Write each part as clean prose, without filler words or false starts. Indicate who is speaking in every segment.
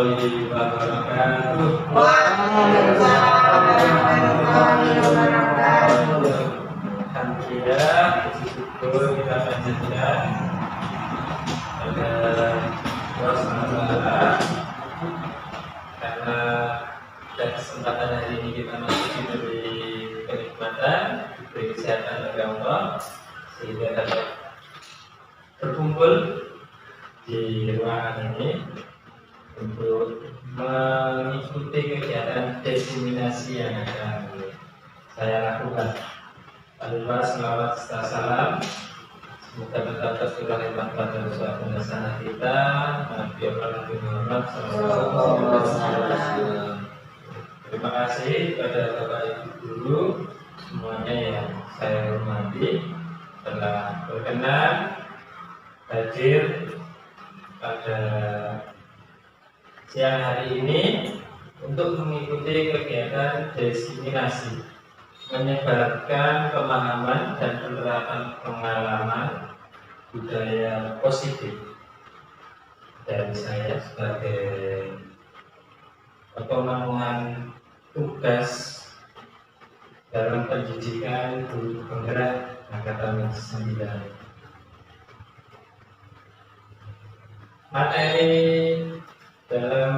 Speaker 1: warahmatullahi wabarakatuh.
Speaker 2: Waalaikumsalam warahmatullahi wabarakatuh.
Speaker 1: Alhamdulillah, puji syukur kita panjatkan pada Allah SWT karena pada kesempatan hari ini kita masih diberi kenikmatan, diberi kesehatan oleh Allah sehingga dapat berkumpul di ruangan ini untuk mengikuti kegiatan diseminasi yang akan saya lakukan. Alhamdulillah, selawat serta salam semoga tetap tercurah limpah pada Rasulullah pembesaran kita Nabi Muhammad SAW. Terima kasih kepada Bapak Ibu guru semuanya yang saya hormati telah berkenan hadir pada siang hari ini untuk mengikuti kegiatan diseminasi, menyebarkan pemahaman dan penerapan pengalaman budaya positif dari saya sebagai pemenuhan tugas dalam pendidikan guru penggerak Angkatan 9. Materi dalam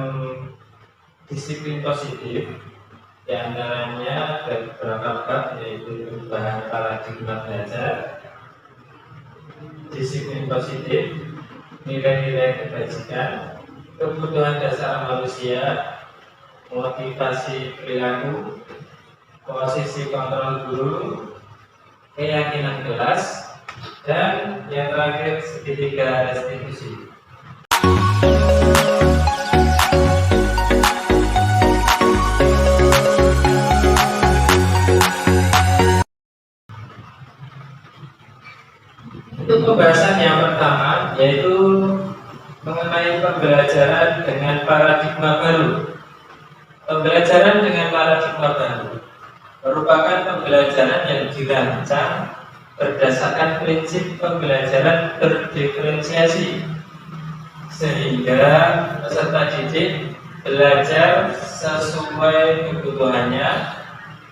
Speaker 1: disiplin positif diantaranya ada beberapa bab, yaitu perubahan paradigma belajar, disiplin positif, nilai-nilai kebajikan, kebutuhan dasar manusia, motivasi perilaku, posisi kontrol guru, keyakinan kelas, dan yang terakhir segitiga restitusi. Untuk pembahasan yang pertama yaitu mengenai pembelajaran dengan paradigma baru. Pembelajaran dengan paradigma baru merupakan pembelajaran yang dirancang berdasarkan prinsip pembelajaran berdiferensiasi, sehingga peserta didik belajar sesuai kebutuhannya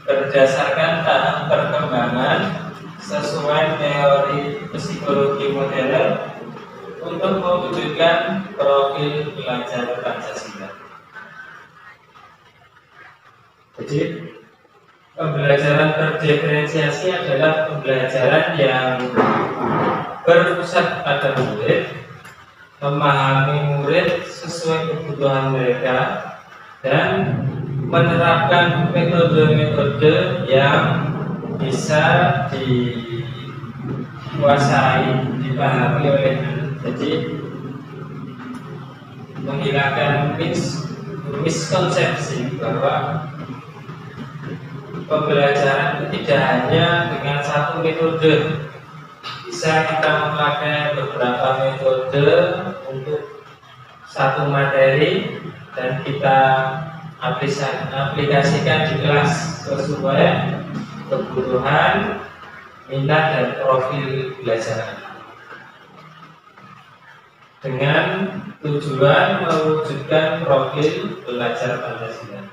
Speaker 1: berdasarkan tahap perkembangan sesuai teori psikologi modern untuk mewujudkan profil pelajar Pancasila. Jadi pembelajaran berdiferensiasi adalah pembelajaran yang berpusat pada murid, memahami murid sesuai kebutuhan mereka, dan menerapkan metode-metode yang bisa dikuasai, dipahami oleh murid. Jadi menghilangkan miskonsepsi bahwa pembelajaran tidak hanya dengan satu metode. Bisa kita memakai beberapa metode untuk satu materi dan kita aplikasikan di kelas sesuai kebutuhan, minat, dan profil belajar dengan tujuan mewujudkan profil pelajar Pancasila.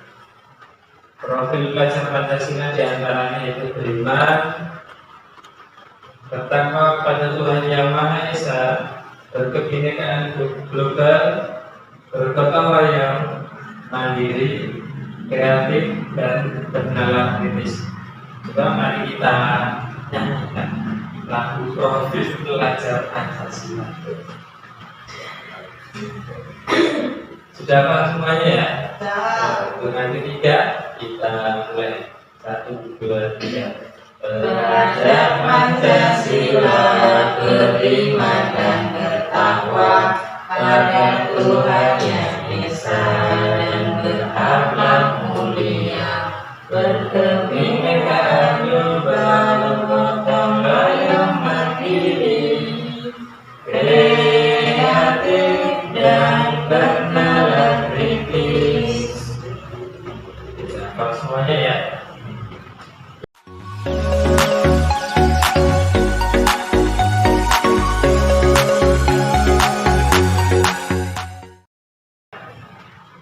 Speaker 1: Profil pelajar Pancasila diantaranya yaitu beriman pertama kepada Tuhan Yang Maha Esa, berkebinekaan global, bergotong royong, mandiri, kreatif, dan bernalar kritis. Coba mari kita nyanyikan lagu profil pelajar Pancasila. Sudah apa semuanya ya? Dengan ketiga kita mulai. 1, 2, 3.
Speaker 2: Belajar Pancasila, beriman dan bertakwa pada Tuhan Yang Esa dan berakhlak mulia, berkebinekaan global, gotong royong, mandiri, kreatif, dan bernalar kritis.
Speaker 1: Kalau semuanya ya.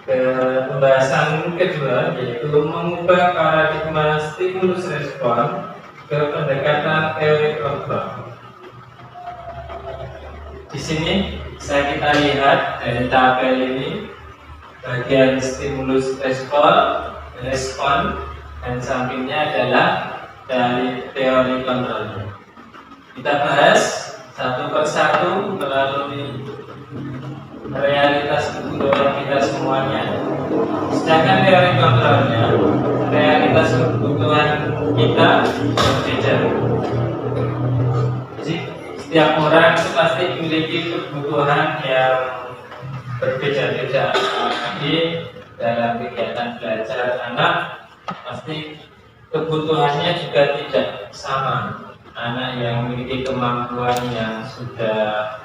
Speaker 1: Pembahasan kedua yaitu mengubah paradigma stimulus respon ke pendekatan teori kontrol. Di sini bisa kita lihat dari tabel ini bagian stimulus respon dan sampingnya adalah dari teori kontrolnya. Kita bahas satu persatu melalui realitas kebutuhan kita semuanya. Sedangkan teori kontrolnya, realitas kebutuhan kita berbeda. Jadi setiap orang itu pasti memiliki kebutuhan yang berbeda-beda. Jadi dalam kegiatan belajar anak pasti kebutuhannya juga tidak sama. Anak yang memiliki kemampuan yang sudah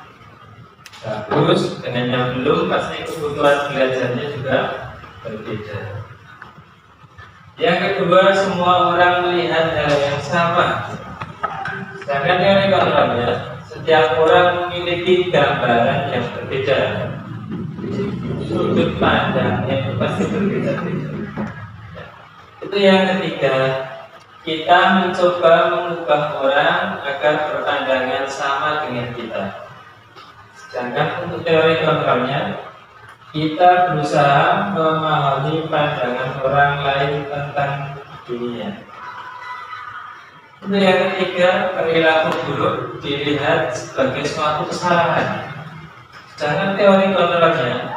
Speaker 1: bagus dengan yang belum pasti kebutuhan belajarnya juga berbeda. Yang kedua, semua orang melihat hal yang sama. Sedangkan teori kontrolnya, setiap orang memiliki gambaran yang berbeda. Sudut pandangnya itu pasti berbeda-beda. Itu yang ketiga, kita mencoba mengubah orang agar berpandangan sama dengan kita. Sedangkan untuk teori kontrolnya, kita berusaha memahami pandangan orang lain tentang dunia. Itu yang ketiga, perilaku buruk dilihat sebagai suatu kesalahan. Sedangkan teori kontrolnya,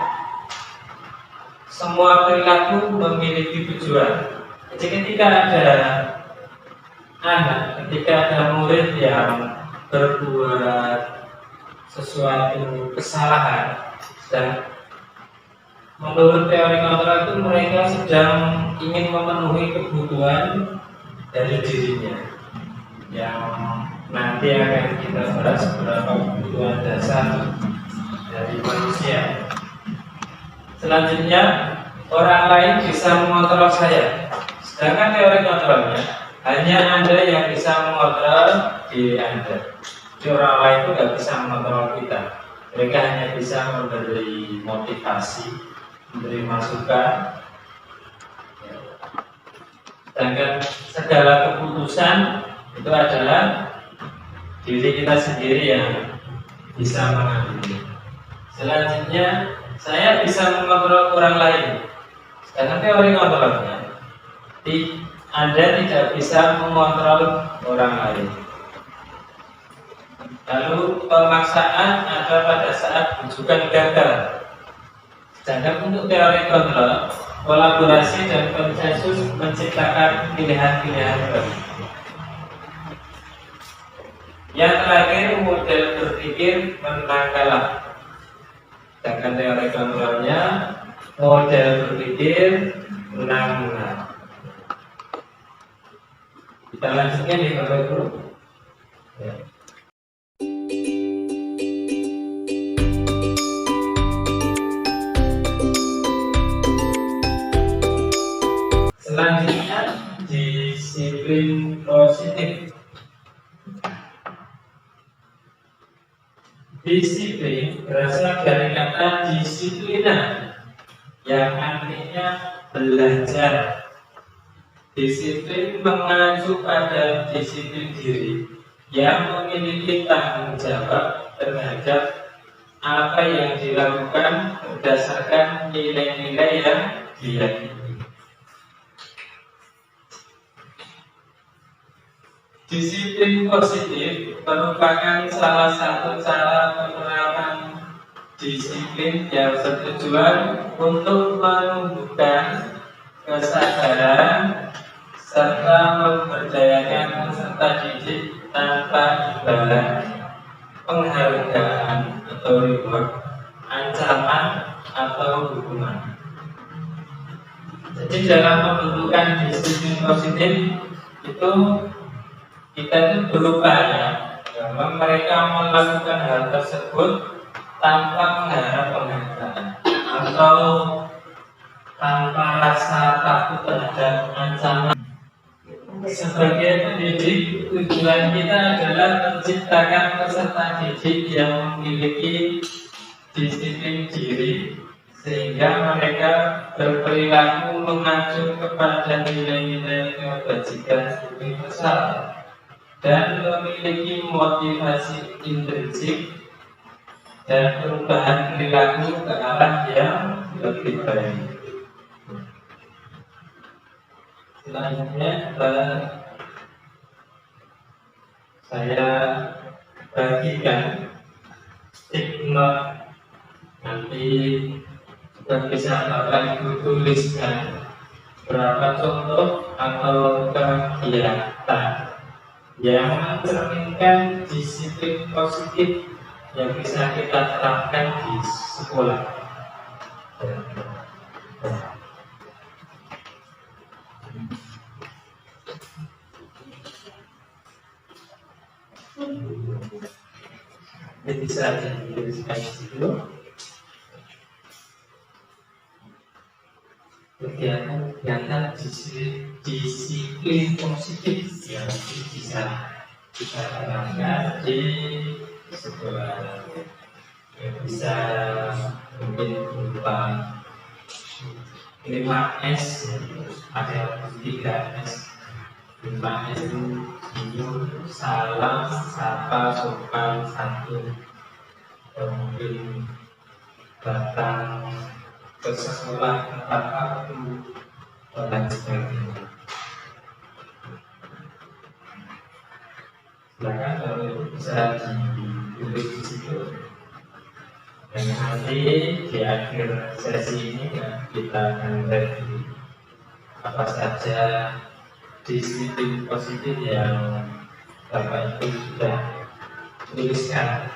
Speaker 1: semua perilaku memiliki tujuan. Jadi ketika ada anak, ketika ada murid yang berbuat sesuatu kesalahan, dan menurut teori kontrol itu mereka sedang ingin memenuhi kebutuhan dari dirinya, yang nanti akan kita bahas beberapa kebutuhan dasar dari manusia. Selanjutnya, orang lain bisa mengontrol saya. Sedangkan teori kontrolnya, hanya Anda yang bisa mengontrol diri Anda. Jadi orang lain itu nggak bisa mengontrol kita. Mereka hanya bisa memberi motivasi, memberi masukan. Sedangkan segala keputusan itu adalah diri kita sendiri yang bisa mengambil. Selanjutnya, saya bisa mengontrol orang lain. Sedangkan teori kontrolnya, Anda tidak bisa mengontrol orang lain. Lalu pemaksaan ada pada saat rujukan gagal. Sedangkan untuk teori kontrol, kolaborasi dan konsensus menciptakan pilihan-pilihan baru. Yang terakhir, model berpikir menang kalah. Sedangkan teori kontrolnya, model berpikir menang. Kita lanjutkan di Bapak Ibu. Ya. Selanjutnya, disiplin positif. Disiplin berasal dari kata disiplina, yang artinya belajar. Disiplin mengacu pada disiplin diri yang memiliki tanggung jawab terhadap apa yang dilakukan berdasarkan nilai-nilai yang diyakini. Disiplin positif merupakan salah satu cara penerapan disiplin yang bertujuan untuk menumbuhkan kesadaran serta memberdayakan peserta didik tanpa imbalan, penghargaan atau reward, ancaman atau hukuman. Jadi dalam pembentukan disiplin positif itu kita itu berupaya bahwa mereka melakukan hal tersebut tanpa mengharap penghargaan atau tanpa rasa takut terhadap ancaman. Sebagai pendidik, tujuan kita adalah menciptakan peserta didik yang memiliki disiplin diri sehingga mereka berperilaku mengacu kepada nilai-nilai kebajikan universal dan memiliki motivasi intrinsik dan perubahan perilaku ke arah yang lebih baik. Selanjutnya saya bagikan stigma, nanti juga bisa Bapak Ibu tuliskan berapa contoh atau kegiatan yang mencerminkan disiplin positif yang bisa kita terapkan di sekolah. Ini bisa dituliskan di situ. Kegiatan disiplin positif yang bisa kita terapkan di sekolah. Bisa mungkin berupa 5S, ada 3S. 5S itu senyum, salam, sapa, sopan, santun. Mungkin datang ke sekolah tempat waktu dan sebagainya. Silakan kalau itu bisa ditulis di situ. Dan nanti di akhir sesi ini kita akan review apa saja disiplin positif yang Bapak Ibu sudah tuliskan.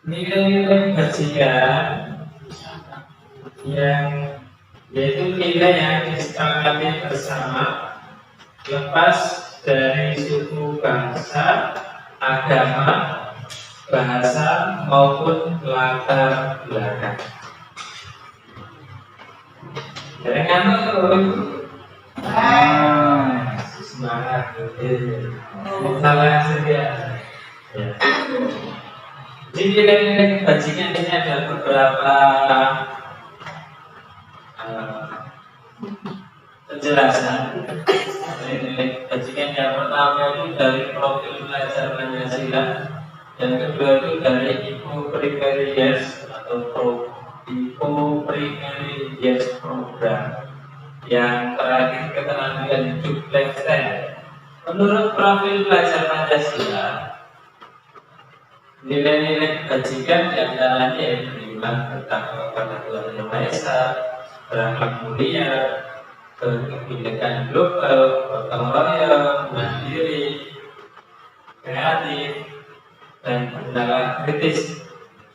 Speaker 1: Nilai-nilai kebajikan yang yaitu nilai yang disepakati bersama lepas dari suku bangsa, agama, bahasa maupun latar belakang. Jangan semangat, salah saja. Jadi nilai-nilai kebajikan ini ada beberapa penjelasan. Nilai kebajikan yang pertama itu dari profil belajar Pancasila, yang kedua itu dari Ibu Primaries atau Ibu Primaries program, yang terakhir keterampilan hidup lifestyle. Menurut profil belajar Pancasila, nilai-nilai kebajikan diantaranya yaitu beriman bertakwa kepada Tuhan Yang Maha Esa, berakhlak mulia, kebinekaan global, gotong royong, mandiri, kreatif, dan bernalar kritis.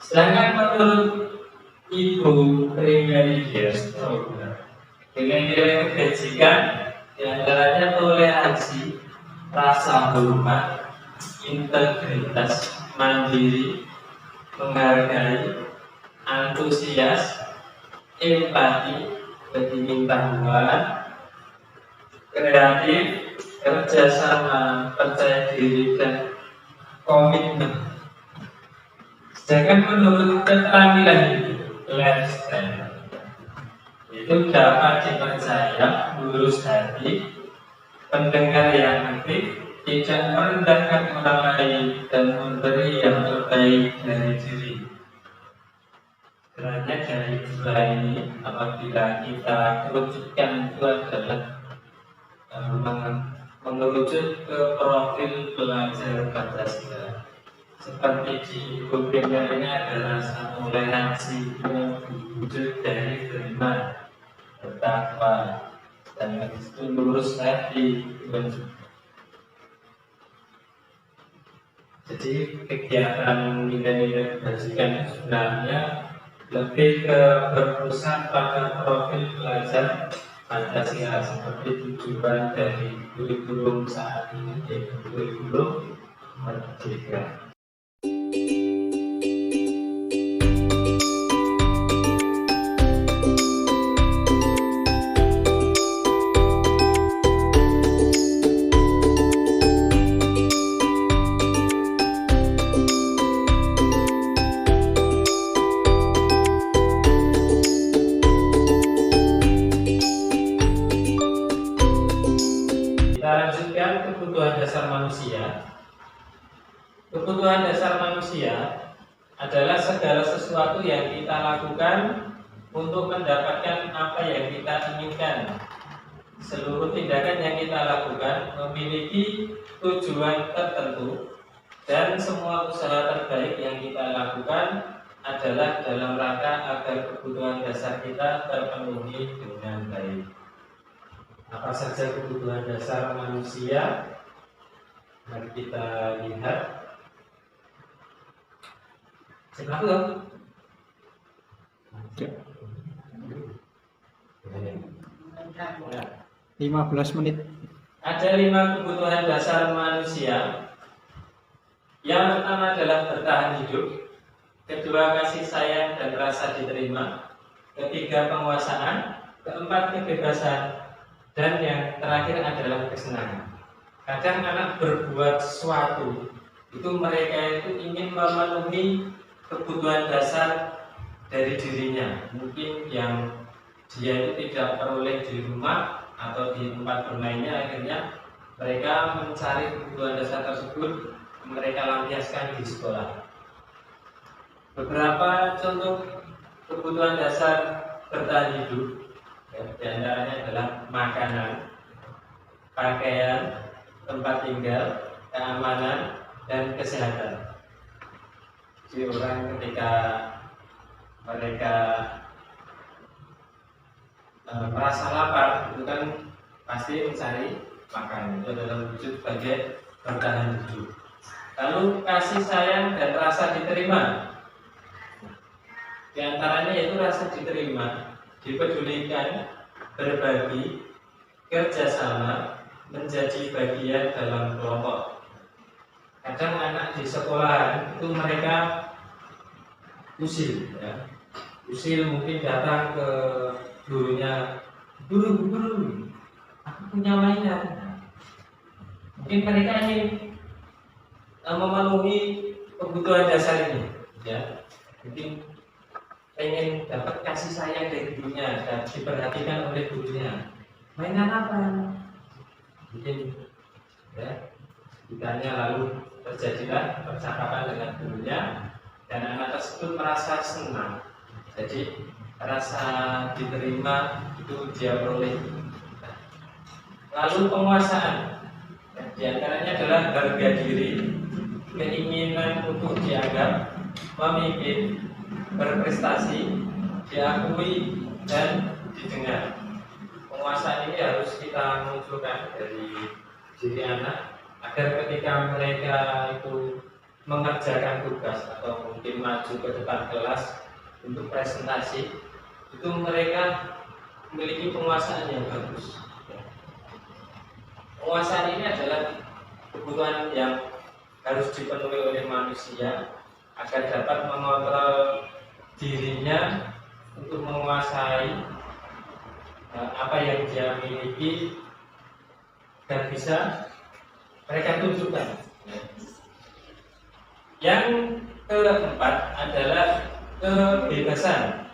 Speaker 1: Sedangkan menurut Ibu Primaries program, nilai-nilai kebajikan diantaranya toleransi, rasa hormat, integritas, mandiri, menghargai, antusias, empati, ketidaktahuan, kreatif, kerjasama, percaya diri, dan komitmen. Sedangkan menurut keterampilan lifestyle itu dapat dipercaya, lurus hati, pendengar yang aktif, tidak merendahkan orang lain, dan memberi yang terbaik dari diri. Karena dari dua ini, apabila kita kerucutkan itu adalah mengerucut ke profil belajar Pancasila. Seperti di Ibu Primer ini adalah satu toleransi yang wujud dari beriman, bertakwa, dan itu lurus hati. Jadi kegiatan nilai-nilai kebajikan sebenarnya lebih ke berpusat pada profil belajar Pancasila seperti tujuan dari kurikulum saat ini, yaitu kurikulum Merdeka. Kebutuhan dasar manusia adalah segala sesuatu yang kita lakukan untuk mendapatkan apa yang kita inginkan. Seluruh tindakan yang kita lakukan memiliki tujuan tertentu, dan semua usaha terbaik yang kita lakukan adalah dalam rangka agar kebutuhan dasar kita terpenuhi dengan baik. Apa saja kebutuhan dasar manusia? Mari kita lihat. Siapa tuh?
Speaker 3: Ya.
Speaker 1: Ya.
Speaker 3: 15 menit.
Speaker 1: Ada 5 kebutuhan dasar manusia. Yang pertama adalah bertahan hidup, kedua kasih sayang dan rasa diterima, ketiga penguasaan, keempat kebebasan, dan yang terakhir adalah kesenangan. Kadang anak berbuat sesuatu itu mereka itu ingin memenuhi kebutuhan dasar dari dirinya. Mungkin yang dia itu tidak peroleh di rumah atau di tempat bermainnya, akhirnya mereka mencari kebutuhan dasar tersebut, mereka lampiaskan di sekolah. Beberapa contoh kebutuhan dasar bertahan hidup, di antaranya adalah makanan, pakaian, tempat tinggal, keamanan, dan kesehatan. Jadi orang ketika mereka merasa lapar, itu kan pasti mencari makan. Itu adalah wujud sebagai bertahan hidup. Lalu kasih sayang dan rasa diterima. Di antaranya yaitu rasa diterima, dipedulikan, berbagi, kerjasama, menjadi bagian dalam kelompok. Kadang anak di sekolah itu mereka usil, ya. Usil mungkin datang ke gurunya, guru, aku punya mainan. Mungkin mereka ingin memenuhi kebutuhan dasar ini, ya. Mungkin pengen dapat kasih sayang dari gurunya dan diperhatikan oleh gurunya. Mainan apa? Mungkin, ya, ditanya lalu terjadilah percakapan dengan gurunya dan anak tersebut merasa senang. Jadi rasa diterima itu dia peroleh. Lalu penguasaan, di antaranya adalah harga diri, keinginan untuk dianggap, memimpin, berprestasi, diakui, dan didengar. Penguasaan ini harus kita munculkan dari diri anak agar ketika mereka itu mengerjakan tugas atau mungkin maju ke depan kelas untuk presentasi, itu mereka memiliki penguasaan yang bagus. Penguasaan ini adalah kebutuhan yang harus dipenuhi oleh manusia agar dapat mengontrol dirinya untuk menguasai apa yang dia miliki dan bisa mereka tunjukkan. Yang keempat adalah kebebasan.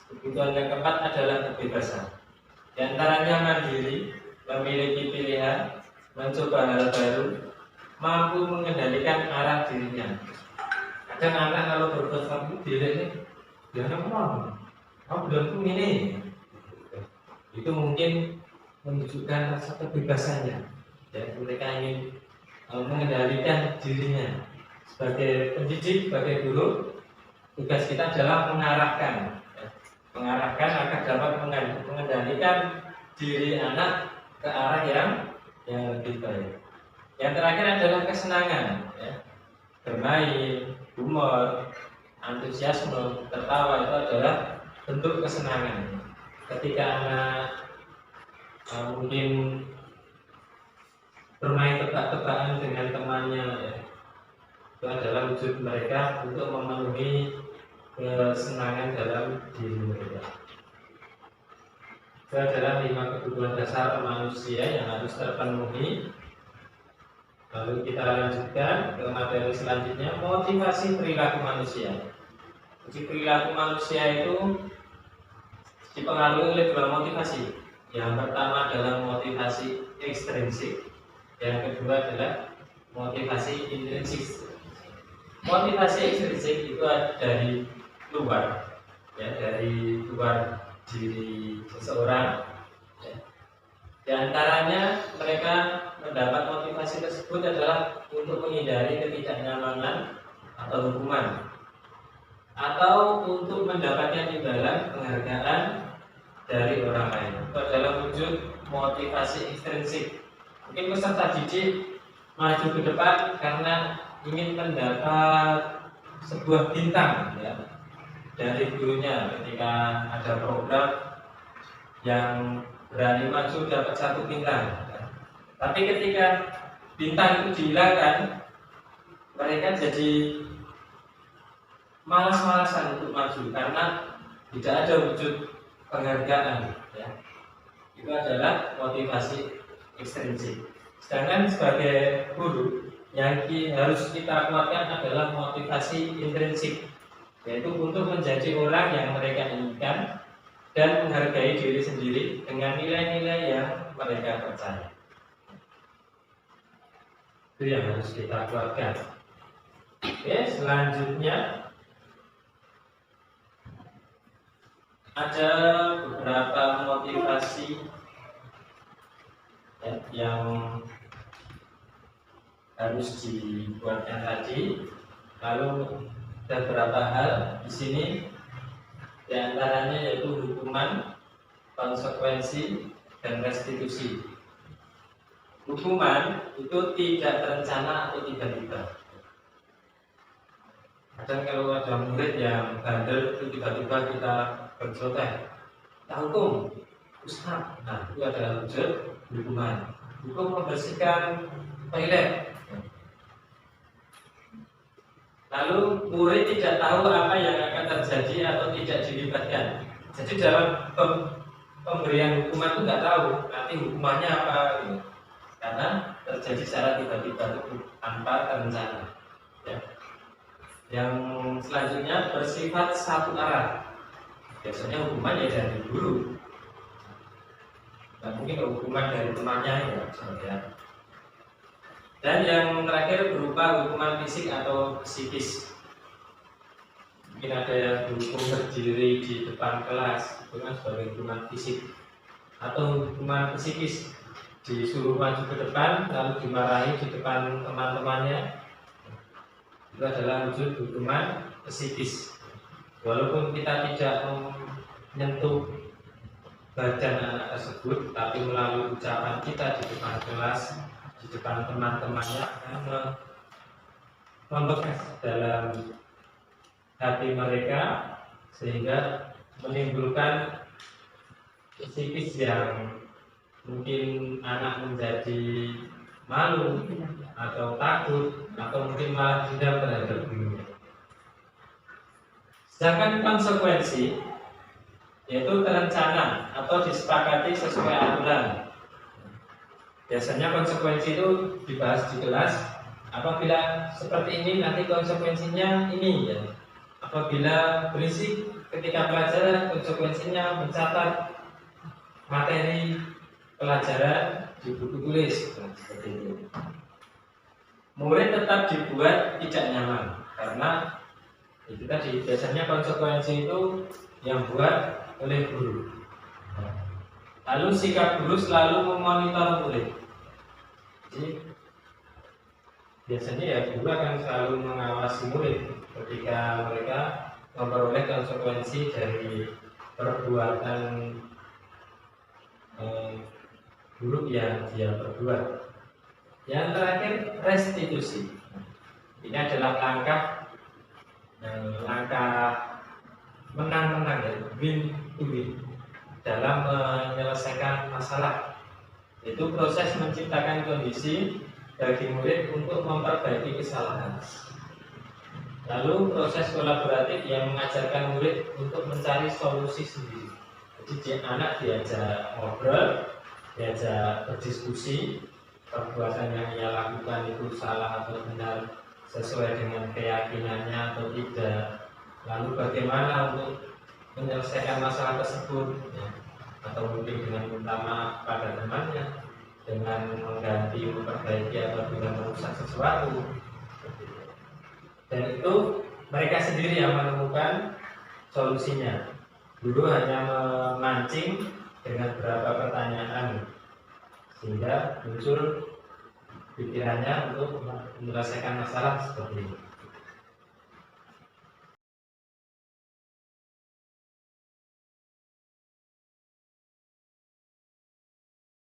Speaker 1: Kebutuhan yang keempat adalah kebebasan. Di antaranya mandiri, memiliki pilihan, mencoba hal baru, mampu mengendalikan arah dirinya. Kadang anak kalau berbuat sesuatu dirinya, dia ngomong, kamu belum ini. Itu mungkin menunjukkan rasa kebebasannya. Ya, mereka ingin mengendalikan dirinya. Sebagai pendidik, sebagai guru, tugas kita adalah mengarahkan, ya. Mengarahkan agar dapat mengendalikan diri anak ke arah yang lebih baik. Yang terakhir adalah kesenangan, ya. Bermain, humor, antusiasme, tertawa itu adalah bentuk kesenangan. Ketika anak mungkin bermain tebak-tebakan dengan temannya, ya, itu adalah wujud mereka untuk memenuhi kesenangan dalam diri mereka. Itu adalah 5 kebutuhan dasar manusia yang harus terpenuhi. Lalu kita lanjutkan ke materi selanjutnya, motivasi perilaku manusia. Jadi perilaku manusia itu dipengaruhi oleh 2 motivasi. Yang pertama adalah motivasi ekstrinsik, yang kedua adalah motivasi intrinsik. Motivasi ekstrinsik itu dari luar, ya, dari luar diri seseorang. Ya. Di antaranya mereka mendapat motivasi tersebut adalah untuk menghindari ketidaknyamanan atau hukuman, atau untuk mendapatkan imbalan penghargaan dari orang lain. Itu adalah wujud motivasi ekstrinsik. Mungkin peserta didik maju ke depan karena ingin mendapat sebuah bintang, ya, dari gurunya ketika ada program yang berani maju dapat satu bintang. Tapi ketika bintang itu dihilangkan, mereka jadi malas-malasan untuk maju karena tidak ada wujud penghargaan, ya. Itu adalah motivasi ekstrinsik. Sedangkan sebagai guru yang harus kita kuatkan adalah motivasi intrinsik, yaitu untuk menjadi orang yang mereka inginkan dan menghargai diri sendiri dengan nilai-nilai yang mereka percaya. Itu yang harus kita kuatkan. Oke, selanjutnya ada beberapa motivasi, ya, yang harus dibuatkan tadi. Lalu ada beberapa hal di sini, di antaranya yaitu hukuman, konsekuensi, dan restitusi. Hukuman itu tidak terencana atau tiba-tiba. Kadang kalau ada murid yang bandel itu tiba-tiba kita berprotes, kita hukum, Ustaz. Nah, itu adalah wujud hukuman. Hukum membersihkan toilet. Lalu murid tidak tahu apa yang akan terjadi atau tidak dilibatkan. Jadi dalam pemberian hukuman itu nggak tahu nanti hukumannya apa, gitu. Karena terjadi secara tiba-tiba tanpa terencana. Ya. Yang selanjutnya bersifat satu arah. Biasanya hukuman ya dari guru. Dan mungkin hukuman dari temannya, ya. Dan yang terakhir berupa hukuman fisik atau psikis. Mungkin ada yang dihukum berdiri di depan kelas, itu kan sebagai hukuman fisik. Atau hukuman psikis, disuruh maju ke depan lalu dimarahi di depan teman-temannya. Itu adalah wujud hukuman psikis. Walaupun kita tidak menyentuh badan anak tersebut, tapi melalui ucapan kita di depan kelas, di depan teman-temannya, akan membekas dalam hati mereka sehingga menimbulkan psikis yang mungkin anak menjadi malu atau takut atau mungkin malah dendam terhadap gurunya. Sedangkan konsekuensi yaitu terencana atau disepakati sesuai aturan. Biasanya konsekuensi itu dibahas di kelas. Apabila seperti ini nanti konsekuensinya ini, ya. Apabila berisik ketika pelajaran, konsekuensinya mencatat materi pelajaran di buku tulis, seperti itu. Murid tetap dibuat tidak nyaman karena itu tadi biasanya konsekuensi itu yang buat oleh guru. Lalu sikap guru selalu memonitor murid. Jadi biasanya ya guru akan selalu mengawasi murid ketika mereka memperoleh konsekuensi dari perbuatan buruk yang dia perbuat. Yang terakhir restitusi. Ini adalah langkah menang-menang, ya, win to win dalam menyelesaikan masalah. Itu proses menciptakan kondisi bagi murid untuk memperbaiki kesalahan. Lalu proses kolaboratif yang mengajarkan murid untuk mencari solusi sendiri. Jadi anak diajak ngobrol, diajak berdiskusi, perbuatan yang ia lakukan itu salah atau benar, sesuai dengan keyakinannya atau tidak. Lalu bagaimana untuk menyelesaikan masalah tersebut, ya. Atau mungkin dengan minta maaf pada temannya, dengan mengganti, memperbaiki atau dengan merusak sesuatu. Dan itu mereka sendiri yang menemukan solusinya. Dulu hanya memancing dengan beberapa pertanyaan sehingga muncul pikirannya untuk menyelesaikan masalah seperti ini.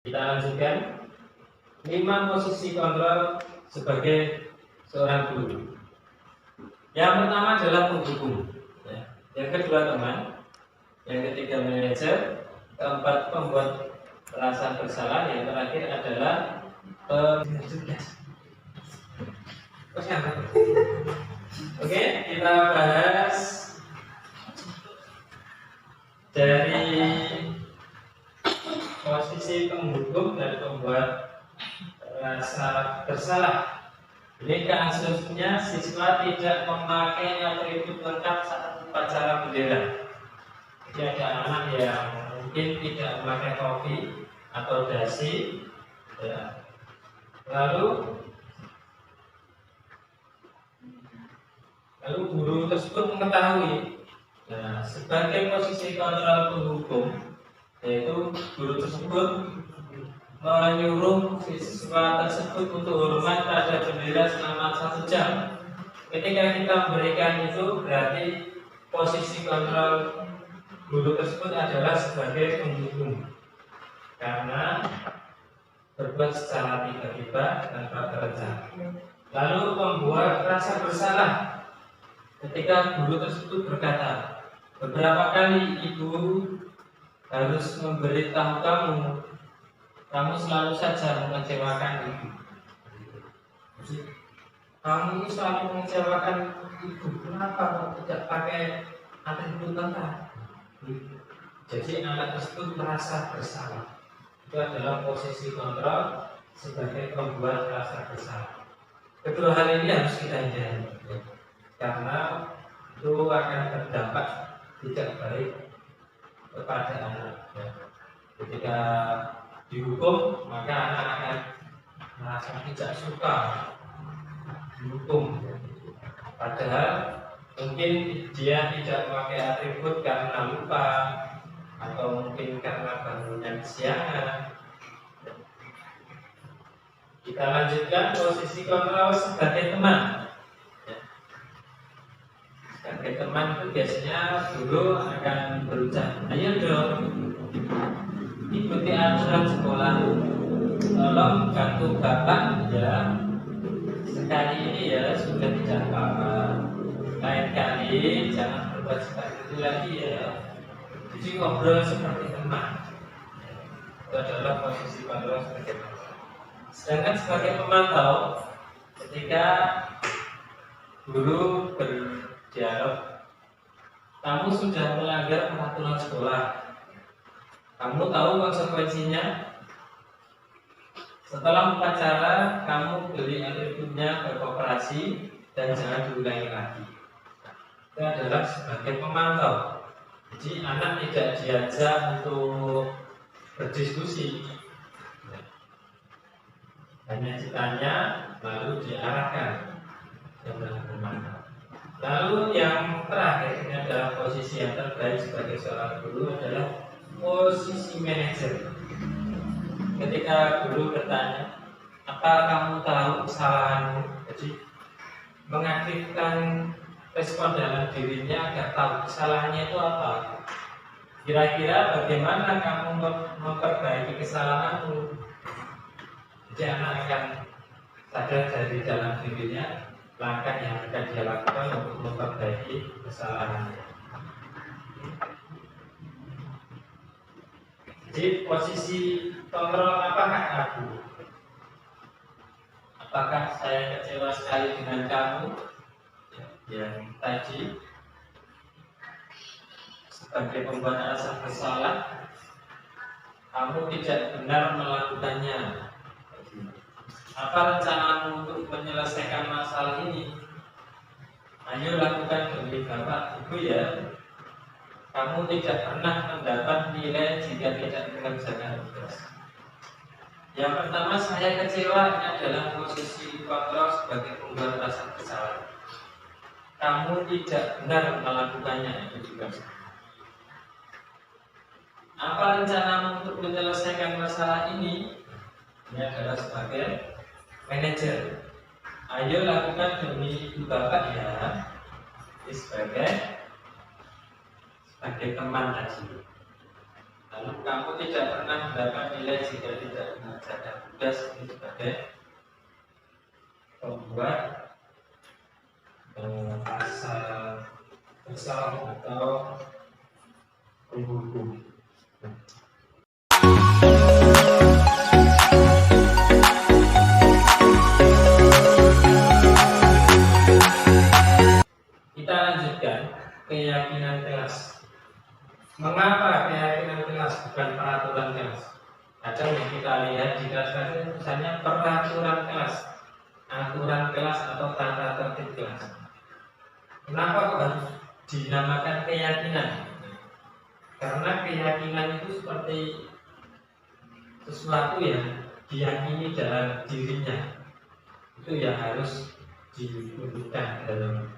Speaker 1: Kita lanjutkan 5 posisi kontrol sebagai seorang guru. Yang pertama adalah penghukum, yang kedua teman, yang ketiga manajer, keempat pembuat rasa bersalah, yang terakhir adalah Oke, kita bahas dari posisi penghukum dan pembuat rasa bersalah. Ini kasusnya siswa tidak memakai atribut lengkap saat upacara bendera. Jadi ada anak yang mungkin tidak memakai topi atau dasi, ya. Lalu guru tersebut mengetahui. Nah, sebagai posisi kontrol penghukum, yaitu guru tersebut menyuruh siswa tersebut untuk hormat pada bendera selama 1 jam. Ketika kita memberikan itu, berarti posisi kontrol guru tersebut adalah sebagai penghukum, karena berbuat secara tiba-tiba tanpa terencana. Lalu membuat rasa bersalah, ketika guru tersebut berkata, beberapa kali ibu harus memberitahu kamu selalu saja mengecewakan ibu. Kamu selalu mengecewakan ibu. Kenapa kok tidak pakai atribut lengkap? Jadi anak tersebut merasa bersalah. Itu adalah posisi kontrol sebagai pembuat rasa bersalah. Kedua hal ini harus kita hindari, karena itu akan berdampak tidak baik kepada anak. Ketika dihukum, maka anak akan merasa tidak suka dihukum. Padahal mungkin dia tidak memakai atribut karena lupa, atau mungkin karena bangunnya kesiangan. Kita lanjutkan posisi kontrol sebagai teman. Sebagai teman itu biasanya dulu akan berucap, ayo dong, ikuti aturan sekolah, tolong bantu bapak ya, sekali ini ya sudah tidak apa-apa, lain kali jangan berbuat seperti itu lagi ya. Jadi ngobrol seperti teman. Itu adalah posisi kontrol sebagai teman. Sedangkan sebagai pemantau, ketika guru berdialog, kamu sudah melanggar peraturan sekolah, kamu tahu konsekuensinya. Setelah upacara, kamu beli atributnya berkooperasi dan jangan diulangi lagi. Itu adalah sebagai pemantau. Jadi anak tidak diajak untuk berdiskusi, hanya ditanya lalu diarahkan dengan pemantau. Lalu yang terakhir, ini adalah posisi yang terbaik sebagai seorang guru, adalah posisi manajer. Ketika guru bertanya, apa kamu tahu kesalahanmu? Jadi mengaktifkan respon dalam dirinya agar tahu kesalahannya itu apa. Kira-kira bagaimana kamu memperbaiki kesalahanmu? Jadi anak akan sadar dari dalam dirinya langkah yang akan dia lakukan untuk memperbaiki kesalahannya. Jadi posisi kontrol apakah aku? Apakah saya kecewa sekali dengan kamu yang tadi sebagai pembuat rasa bersalah, kamu tidak benar melakukannya. Apa rencanamu untuk menyelesaikan masalah ini? Ayo lakukan demi bapak ibu ya. Kamu tidak pernah mendapat nilai jika tidak mengerjakan tugas. Yang pertama, saya kecewa ini adalah posisi kontrol sebagai pembuat rasa kesalahan. Kamu tidak benar melakukannya, itu juga. Apa rencana untuk menyelesaikan masalah ini? Ini adalah sebagai manajer. Ayo lakukan demi ibu bapak ya. Ini sebagai teman tadi. Lalu kamu tidak pernah mendapat nilai jika tidak mengerjakan tugas. Ini sebagai pembuat pasal bersalah atau penghukum. Kita lanjutkan keyakinan kelas. Mengapa keyakinan kelas bukan peraturan kelas? Kadang yang kita lihat di kelas itu misalnya peraturan kelas, aturan kelas atau tata tertib kelas. Kenapa kok harus dinamakan keyakinan? Karena keyakinan itu seperti sesuatu yang diyakini dalam dirinya, itu yang harus diwujudkan dalam.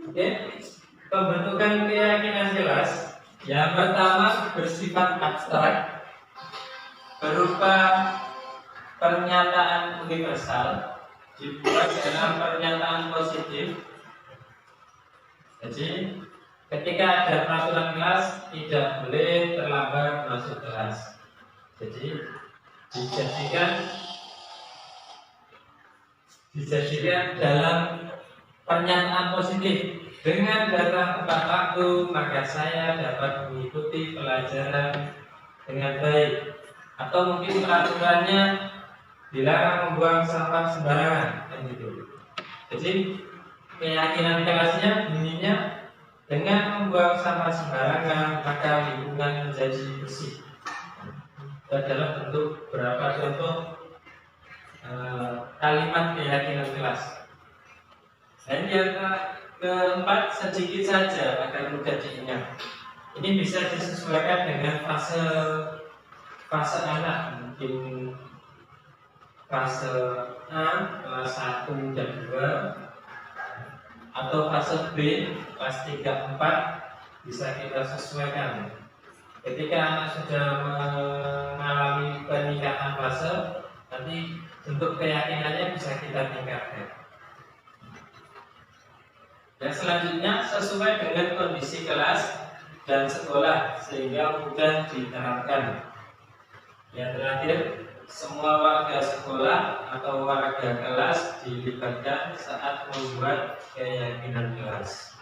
Speaker 1: Oke, pembentukan keyakinan kelas yang pertama bersifat abstrak, berupa pernyataan universal, dibuat dalam pernyataan positif. Jadi ketika ada peraturan kelas tidak boleh terlambat masuk kelas. Jadi dijadikan dalam pernyataan positif. Dengan datang tepat waktu, maka saya dapat mengikuti pelajaran dengan baik. Atau mungkin peraturannya dilarang membuang sampah sembarangan, kan gitu. Jadi keyakinan kelasnya bunyinya, dengan membuang sampah sembarangan maka lingkungan menjadi bersih. Itu adalah bentuk beberapa contoh kalimat keyakinan kelas. Dan yang keempat, sedikit saja agar mudah diingat. Ini bisa disesuaikan dengan fase anak, mungkin fase A kelas 1 dan 2, atau fase B kelas 3, 4, bisa kita sesuaikan. Ketika anak sudah mengalami peningkatan fase, nanti bentuk keyakinannya bisa kita tingkatkan. Yang selanjutnya, sesuai dengan kondisi kelas dan sekolah sehingga mudah diterapkan. Yang terakhir, semua warga sekolah atau warga kelas dilibatkan saat membuat keyakinan kelas.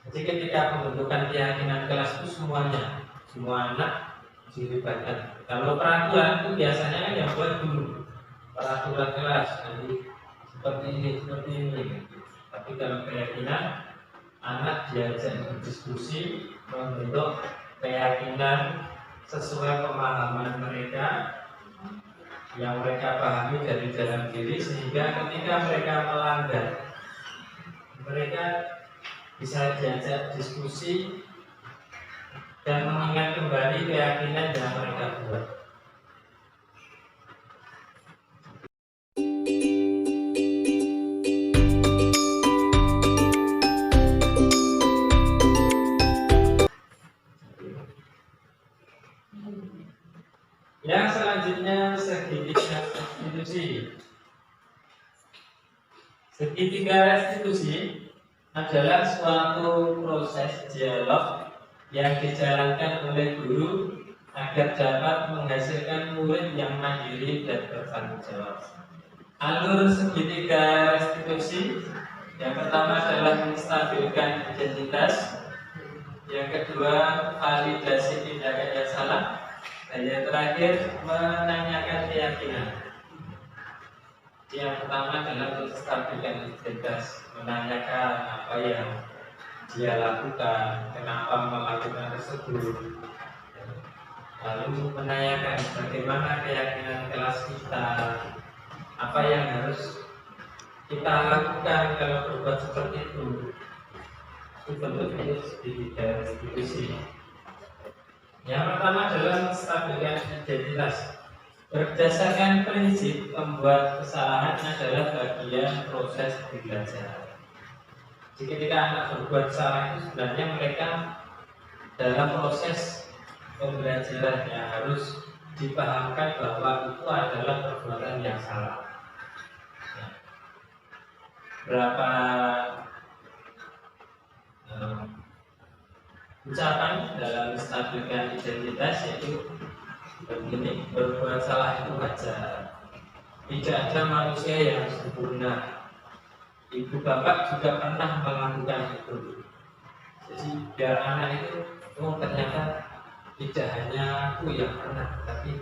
Speaker 1: Jadi ketika pembentukan keyakinan kelas itu semua anak dilibatkan. Kalau peraturan itu biasanya yang buat guru, peraturan kelas nanti seperti ini. Tapi kalau keyakinan, anak diajak berdiskusi, membentuk keyakinan sesuai pemahaman mereka yang mereka pahami dari dalam diri, sehingga ketika mereka melanggar, mereka bisa diajak diskusi dan mengingat kembali keyakinan yang mereka buat. Yang selanjutnya, segitiga restitusi. Segitiga restitusi adalah suatu proses dialog yang dijalankan oleh guru agar dapat menghasilkan murid yang mandiri dan bertanggung jawab. Alur segitiga restitusi yang pertama adalah menstabilkan identitas, yang kedua validasi tindakan yang salah, dan yang terakhir menanyakan keyakinan. Yang pertama adalah menstabilkan identitas, menanyakan apa yang dia lakukan, kenapa melakukan tersebut, lalu menanyakan bagaimana keyakinan kelas kita, apa yang harus kita lakukan kalau berbuat seperti itu. dibentuk di institusi. Yang pertama adalah menstabilkan identitas. Berdasarkan prinsip membuat kesalahan adalah bagian proses pembelajaran. Jadi ketika anak berbuat salah itu sebenarnya mereka dalam proses pembelajaran yang harus dipahamkan bahwa itu adalah perbuatan yang salah. Nah, berapa ucapan dalam menstabilkan identitas yaitu begini, berbuat salah itu wajar. Tidak ada manusia yang sempurna. Ibu bapak juga pernah melakukan itu. Jadi biar anak itu, oh ternyata tidak hanya aku yang pernah, tapi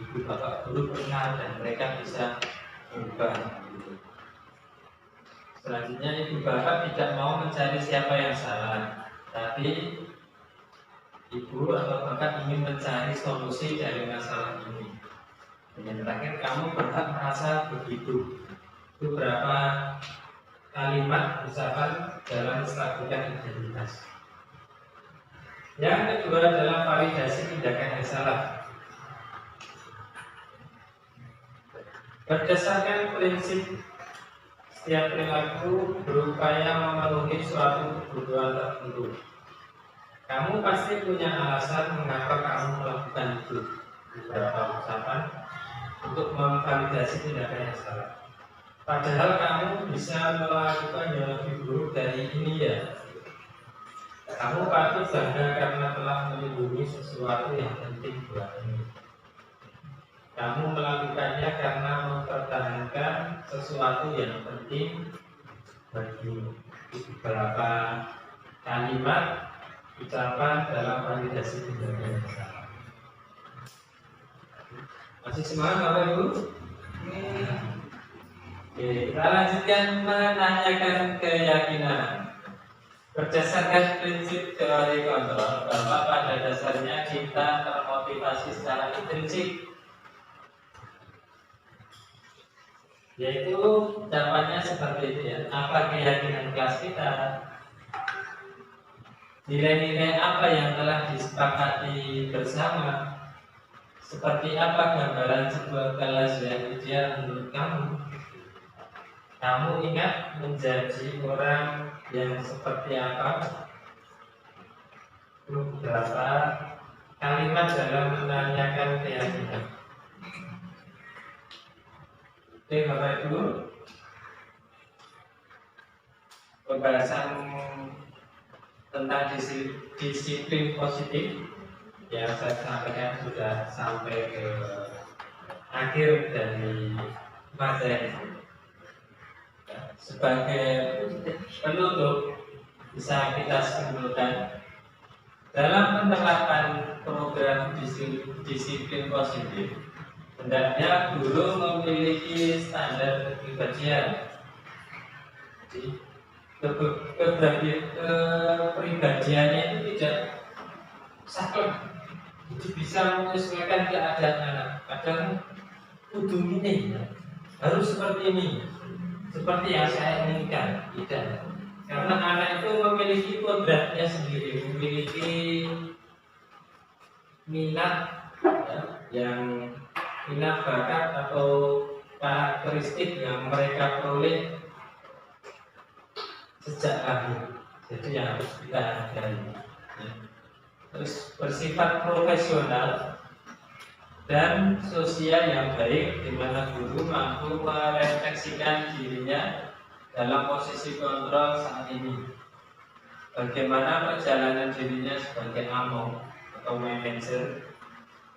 Speaker 1: ibu bapak dulu pernah dan mereka bisa mengubah. Selanjutnya ibu bapak tidak mau mencari siapa yang salah, tapi ibu atau bapak ingin mencari solusi dari masalah ini. Dan yang terakhir, kamu berhak merasa begitu. Itu berapa kalimat ucapan dalam menstabilkan identitas. Yang kedua adalah validasi tindakan yang salah. Berdasarkan prinsip setiap perilaku berupaya memenuhi suatu kebutuhan tertentu. Kamu pasti punya alasan mengapa kamu melakukan itu. Beberapa ucapan untuk memvalidasi tindakan yang salah. Padahal kamu bisa melakukan yang lebih buruk dari ini ya. Kamu patut bangga karena telah melindungi sesuatu yang penting buatmu. Kamu melakukannya karena mempertahankan sesuatu yang penting bagimu. Beberapa kalimat ucapan dalam validasi tindakan yang salah. Masih semangat Bapak Ibu? Oke, kita lanjutkan menanyakan keyakinan. Berdasarkan prinsip teori kontrol, bahwa pada dasarnya kita termotivasi secara intrinsik, yaitu jawabannya seperti itu ya. Apa keyakinan kelas kita? Nilai-nilai apa yang telah disepakati bersama? Seperti apa gambaran sebuah kelas yang ideal menurut kamu? Kamu ingat menjadi orang yang seperti apa? Beberapa kalimat dalam menanyakan keyakinan. Oke Bapak Ibu, pembahasan tentang disiplin positif yang saya sampaikan sudah sampai ke akhir dari materi. Sebagai penutup bisa kita simpulkan dalam penerapan program disiplin positif, hendaknya guru memiliki standar kepribadian. Jadi kepribadiannya itu tidak saklek, jadi bisa menyesuaikan keadaan anak. Kadang kudu ini harus seperti ini, seperti yang saya inginkan, tidak. Karena anak itu memiliki kodratnya sendiri, memiliki minat ya, yang minat bakat atau karakteristik yang mereka peroleh sejak lahir. Jadi yang harus kita hargai. Ya. Terus bersifat profesional dan sosial yang baik, di mana guru mampu merefleksikan dirinya dalam posisi kontrol saat ini. Bagaimana perjalanan dirinya sebagai among atau manajer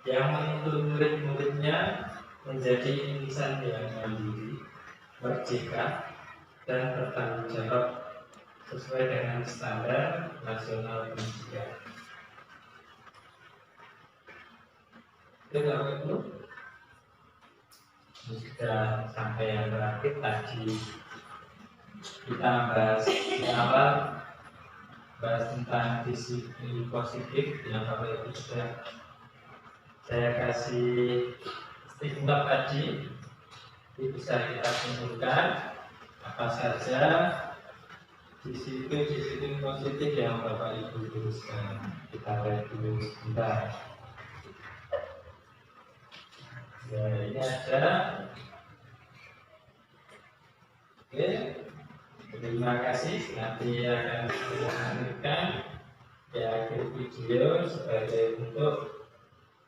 Speaker 1: yang menuntun murid-muridnya menjadi insan yang mandiri, merdeka, dan bertanggung jawab sesuai dengan standar nasional pendidikan. Itu sudah sampai yang terakhir tadi kita bahas di awal, bahas tentang disiplin positif yang Bapak Ibu sudah saya kasih stigma tadi. Itu bisa kita simpulkan apa saja disiplin positif yang Bapak Ibu tuliskan. Kita lihat dulu sebentar. Ya, ini ada. Oke, terima kasih. Nanti akan saya lanjutkan di akhir video sebagai bentuk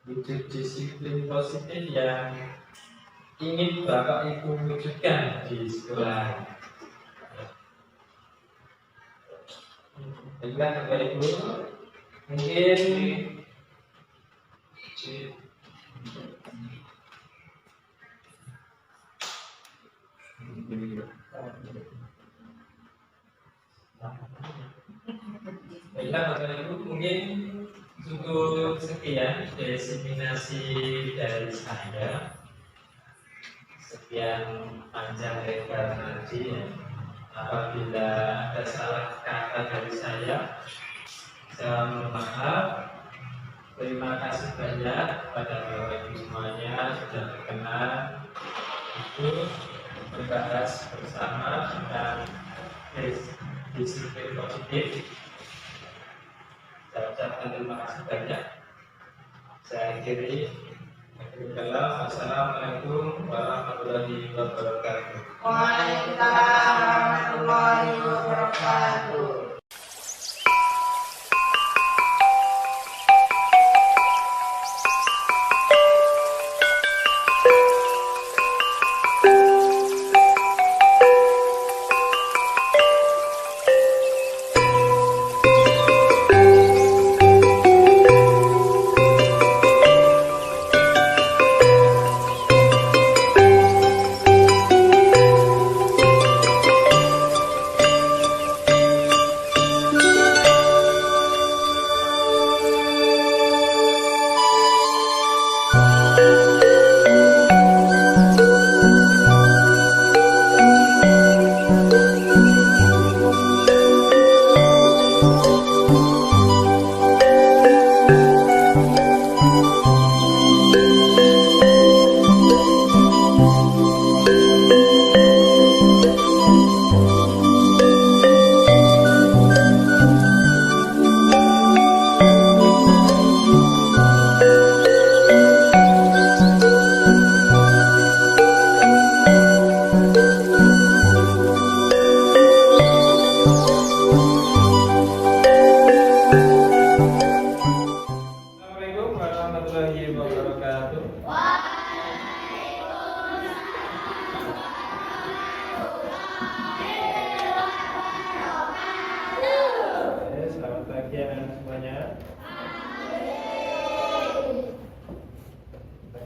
Speaker 1: wujud disiplin positif yang ingin Bapak Ibu wujudkan di sekolah. Baiklah Bapak Ibu, mungkin baiklah Bapak Ibu, mungkin cukup sekian diseminasi dari saya. Sekian panjang lebar nanti ya. Apabila ada salah kata dari saya mohon maaf. Terima kasih banyak pada Bapak Ibu semuanya sudah berkenan ikut membahas bersama tentang disiplin positif. Saya ucapkan terima kasih banyak. Saya akhiri. Wassalamualaikum warahmatullahi wabarakatuh.
Speaker 2: Waalaikumsalam warahmatullahi wabarakatuh.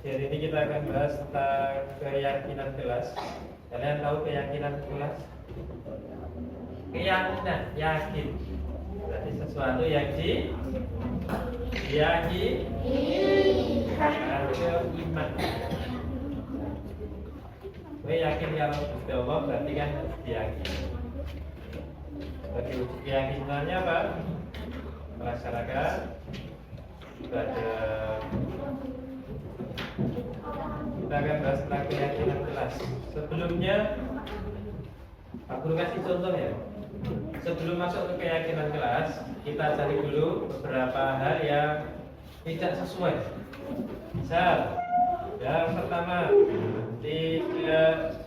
Speaker 1: Hari ini kita akan bahas tentang keyakinan kelas. Kalian tahu keyakinan kelas? Keyakinan, yakin. Berarti sesuatu yang diyakini. Atau iman. Gue yakin kalau Gusti Allah berarti kan diyakini. Bagi wujud keyakinannya apa? Melaksanakan ibadah. Kita akan bahas tentang keyakinan kelas. Sebelumnya, Pak Guru kasih contoh ya. Sebelum masuk ke keyakinan kelas, kita cari dulu beberapa hal yang tidak sesuai. Misal, yang pertama, tidak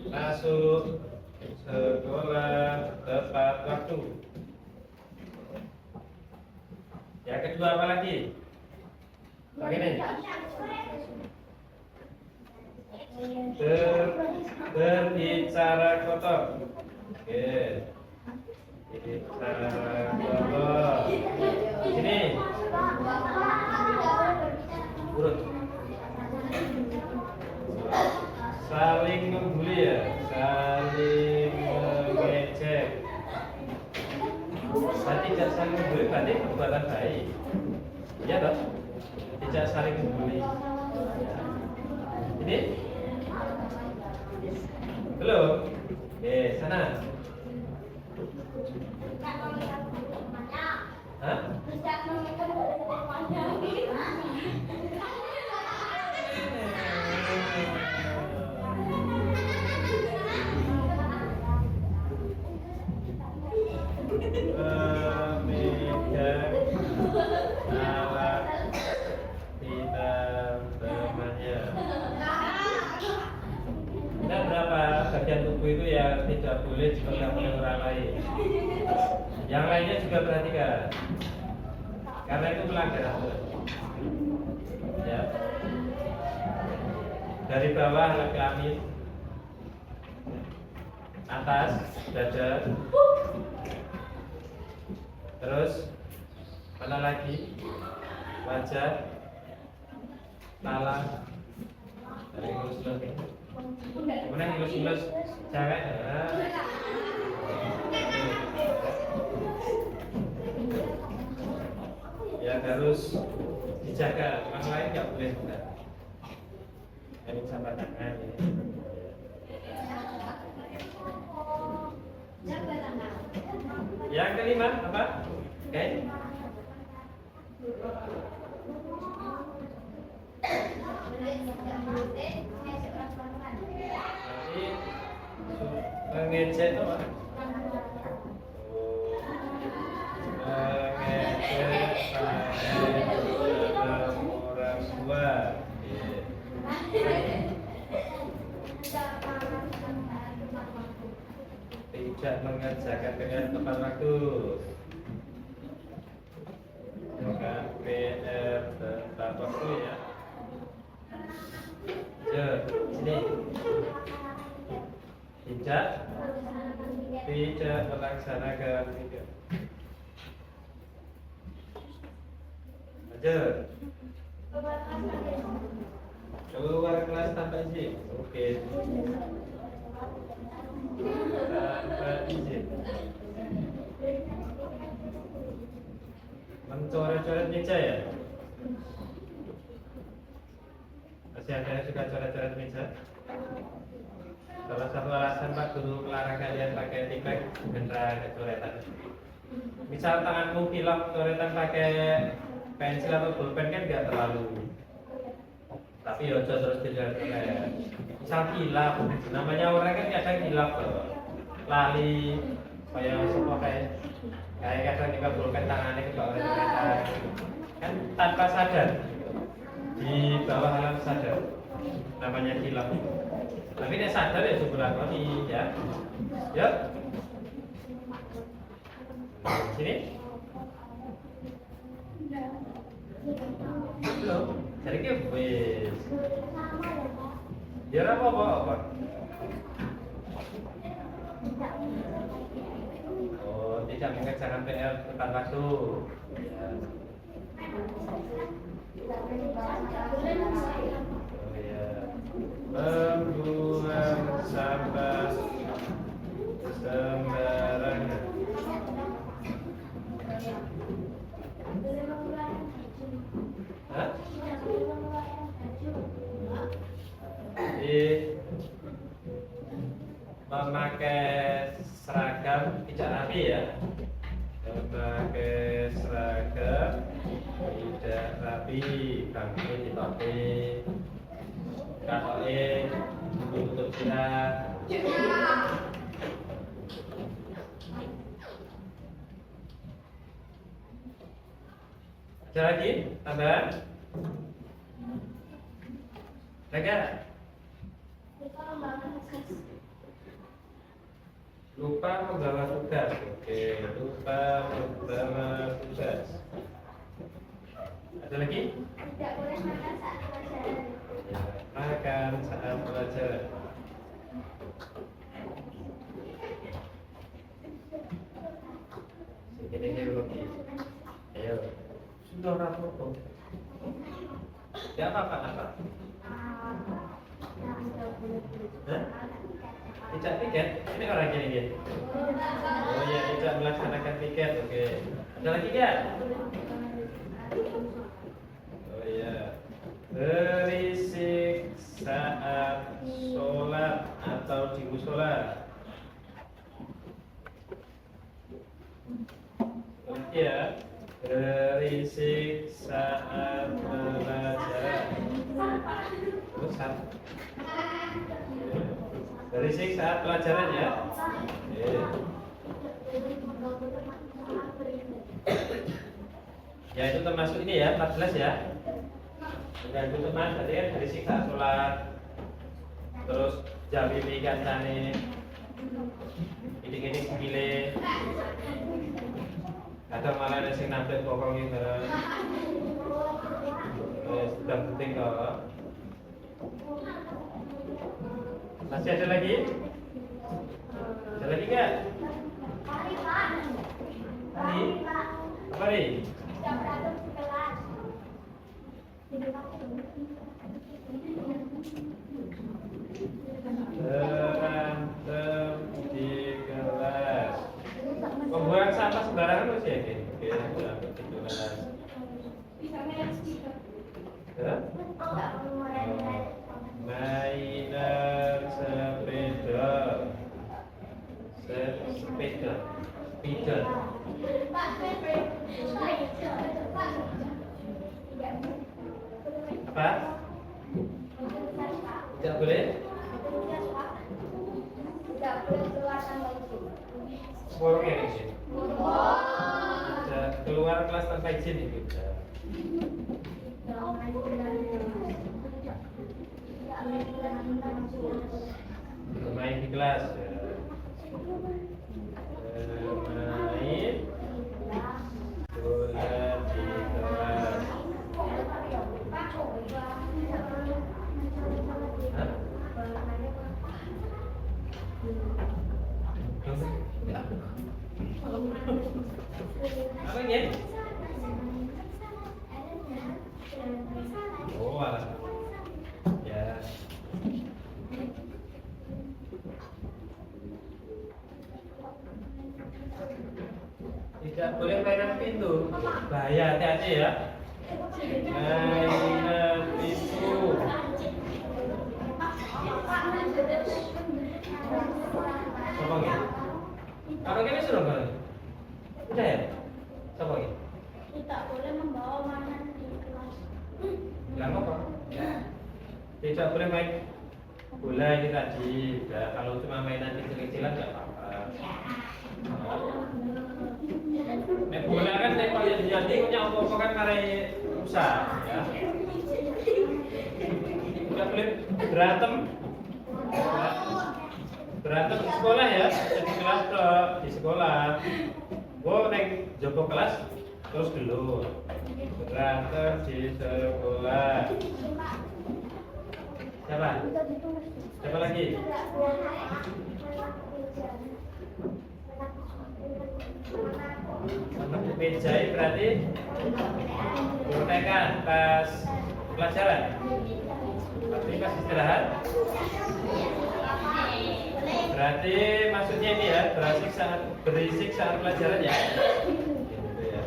Speaker 1: masuk sekolah tepat waktu. Yang kedua apa lagi? Begini, berbicara kotor. Oke, berbicara kotor. Ini urut. Saling membuli ya, saling mengejek. Berarti tidak saling membuli, berarti perbuatan baik. Iya toh? Tidak saling membuli. Ini belum. Sana. Hah? memegang alat vital temannya. Nah, berapa bagian tubuh itu yang tidak boleh dipegang oleh orang lain? Yang lainnya juga perhatikan, karena itu melanggar aturan. Ya. Dari bawah alat kelamin, atas dada, terus mana lagi? Wajah, kepala, dari ilus-ilus. Kemudian ilus-ilus cewek. Ya harus dijaga, orang lain nggak boleh buka. Ini sama tangan ya. Yang kelima apa? Oke. Jadi mengejek apa? Mengejek orang tua. Tidak mengerjakan dengan tepat waktu. Bukan PR tepat waktu ya. Sini. Tidak melaksanakan tiga. Ajar. Keluar kelas tanpa izin. Oke. Tanpa izin. Mencoret-coret meja ya? Masih ada yang suka coret-coret meja? Salah satu alasan Pak Guru melarang kalian pakai tipek beneran coretan. Misal tanganmu kilap coretan pakai pensil atau pulpen kan nggak terlalu. Tapi ya terus tidak coret. Misal kilap, namanya orang kan kadang kilap lali kayak semua kayak kadang juga pulpen tangannya ke bawah coretan. Kan tanpa sadar di bawah alam sadar namanya kilap. Tapi dia sadar ya coba lakoni ya. Yuk. Sini. Belum. Cari ke wis. Biar apa? Oh, tidak mengerjakan PR tepat waktu. Ya. Oh ya. Membuang sampah sembarangan. Hah? Memakai seragam tidak rapi ya. Memakai seragam tidak rapi, bangku ditopik, katoke tutup sirat. Ada lagi tambahan? Lega? Lupa membawa tugas. Oke, lupa membawa tugas. Ada lagi?
Speaker 2: Tidak boleh makan saat pelajaran.
Speaker 1: Ya, makan saat pelajaran. Ini lagi. Ayo. Sudah rapuh. Ya apa? Tidak tiket? Ini orang ini. Oh ya, tidak melaksanakan tiket. Oke. Ada lagi nggak? Oh ya. Berisik saat sholat atau di musola. Ya. Berisik saat belajar. Terus berisik saat pelajaran ya. Ya itu termasuk ini ya 14 ya. Dan itu teman berarti kan dari siksa sholat, terus jami kancane, ini gile, atau malah ada sing nampil pokok gitu. Sudah penting kok. Masih ada lagi? Ada lagi nggak? Hari? Apa hari? Berantem di kelas. Membuang sampah sembarangan masih ya? Oke, berantem di kelas. Ya? Mainan sepeda. Sepeda. Sepeda. Apa? Tidak boleh?
Speaker 2: Tidak boleh keluar tanpa izin.
Speaker 1: Borong ya izin. Keluar kelas tanpa izin itu. Bermain di kelas. Bermain bola di kelas. Hah? Apa ini? Oh, alah. Ya. Tidak boleh mainan pintu. Bahaya, hati-hati ya. Mainan pintu. Coba gitu. Apa ini sudah balik? Udah ya? Coba gitu.
Speaker 2: Tidak boleh membawa mainan di kelas.
Speaker 1: Nggak apa-apa. Tidak boleh main bola ini tadi. Ya, kalau cuma mainan kecil-kecilan nggak apa-apa. Main bola kan kalau jadi punya apa-apa kan karena rusak ya. Tidak boleh berantem. Berantem di sekolah ya, di kelas toh, di sekolah. Gua naik jopo kelas terus dulu. Berantem di sekolah. Siapa? Siapa lagi? Anak meja berarti kontekan pas pelajaran. Berarti pas istirahat. Berarti maksudnya ini ya, berisik saat pelajaran ya. Gitu ya.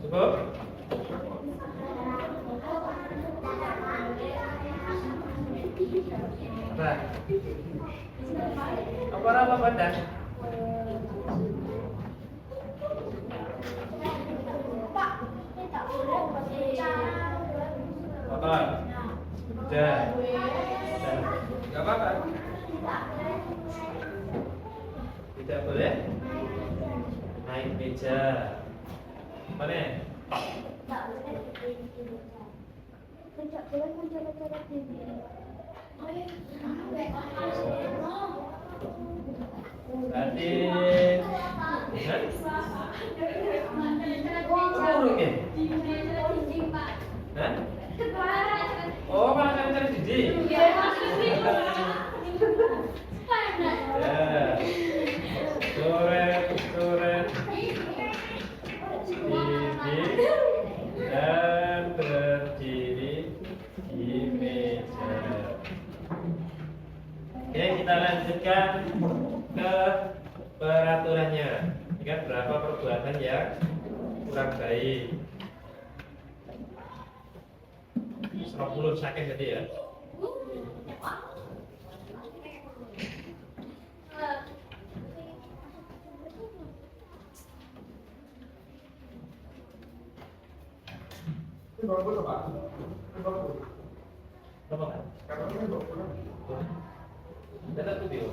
Speaker 1: Cukup? Apa? Apa pada? Kotor. Udah. Gak apa-apa. Tidak boleh naik meja. Mana?
Speaker 2: Tidak boleh mencoba-coba tinggi.
Speaker 1: Berarti burung ya? Hah? Oh, malah cari dinding. Ya. Coret dinding dan berdiri di meja. Oke, kita lanjutkan ke peraturannya. Ingat berapa perbuatan yang kurang baik. 10 sakit tadi ya. Berapa kan? Kita tuh dia.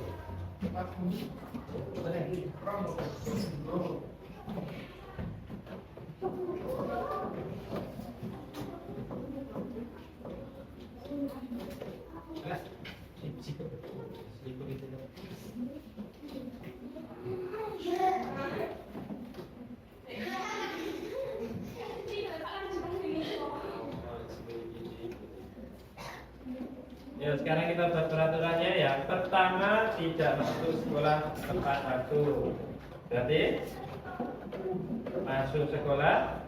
Speaker 1: Betul. Ya, sekarang kita buat peraturannya ya. Pertama, tidak masuk sekolah tepat waktu. Berarti masuk sekolah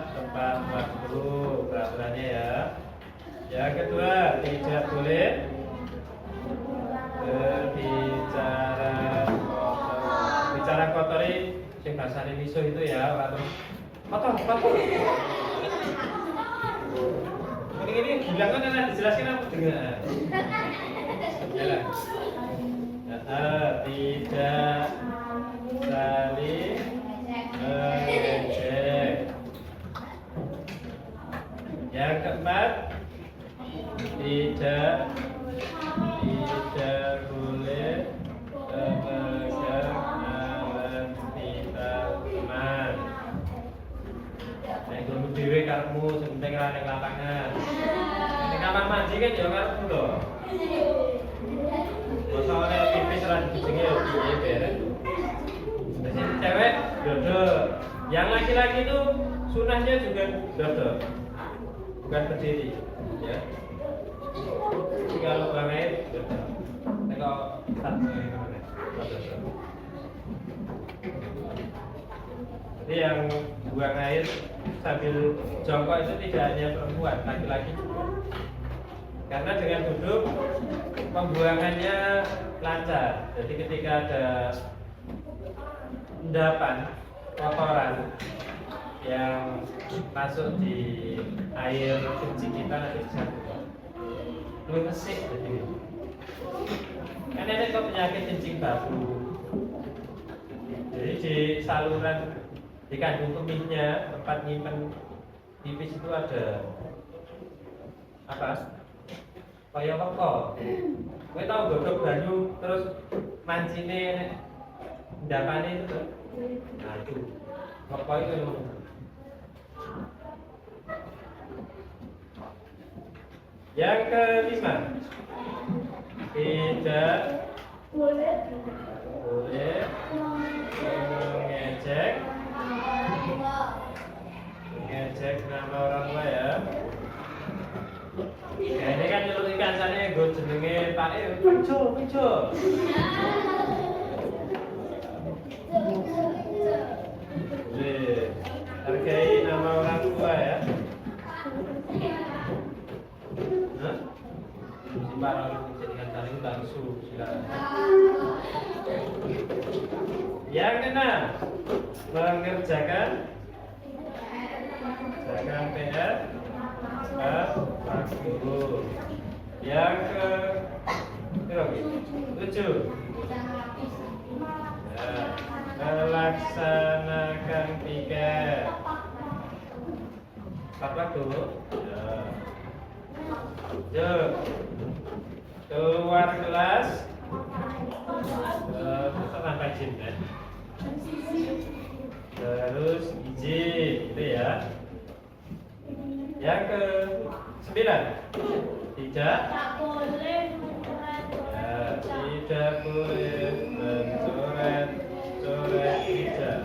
Speaker 1: tepat waktu, peraturannya ya. Yang kedua, tidak boleh berbicara kotor. Bicara kotori sing bahasane misuh itu ya, atau kotor. Ini bilang kan enak dijelaskan apa dengar. Ya. Tidak saling mengejek. Yang keempat, tidak boleh memegang alat vital teman. Nek dulu dhewe karepmu sing penting ra ning lapangan. Ning kamar mandi kan ya karepmu lho. Masalahnya pipis ra dijenenge ya piye beres. Jadi cewek dodol. Yang laki-laki itu sunahnya juga dodol. Bukan berdiri, ya. Kalau banget dodol. Nek kok satu ngene. Dodol. Jadi yang buang air sambil jongkok itu tidak hanya perempuan, laki-laki juga. Karena dengan duduk pembuangannya lancar. Jadi ketika ada endapan kotoran yang masuk di air kencing kita nanti bisa keluar. Lebih resik jadi. Kan ada kok penyakit kencing babu. Jadi di saluran di kandung kemihnya tempat nyimpen pipis itu ada apa? Kayak kok. Kowe tau godhog banyu terus mancine ndapane itu tuh. Nah itu. Kok itu. Yang kelima, tidak boleh mengejek nama orang tua ya. Ya ini kan nyeluk ikan sana gue jenenge Pak Pijo. Hargai nama orang tua ya. Si para jadikan saling langsung silakan. Yang keenam, mengerjakan PR tepat waktu. Yang ke-7, melaksanakan piket tepat waktu. Yuk, keluar kelas tanpa izin ya. Terus izin itu ya. Yang ke-9, tidak boleh mencoret tidak.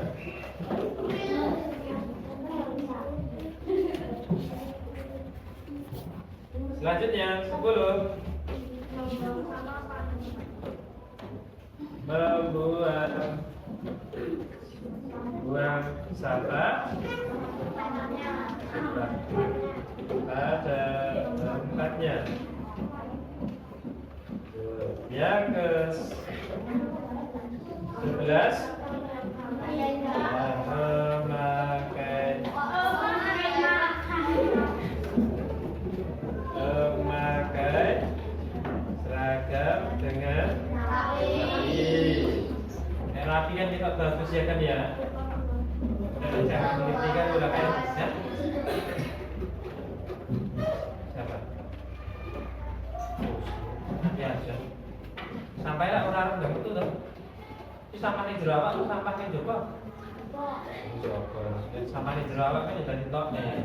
Speaker 1: Selanjutnya 10, buang sampah pada tempatnya. Yang ke-11, memakai seragam dengan rapi kan kita bagus ya kan ya. Dan jangan menitikan udah kan ya. Siapa? Ya, sampai kandang itu tuh. Ini sampahnya jerawat atau sampahnya jopo?
Speaker 2: Kok
Speaker 1: Jopo. Sampahnya jerawat kan udah ditok nih.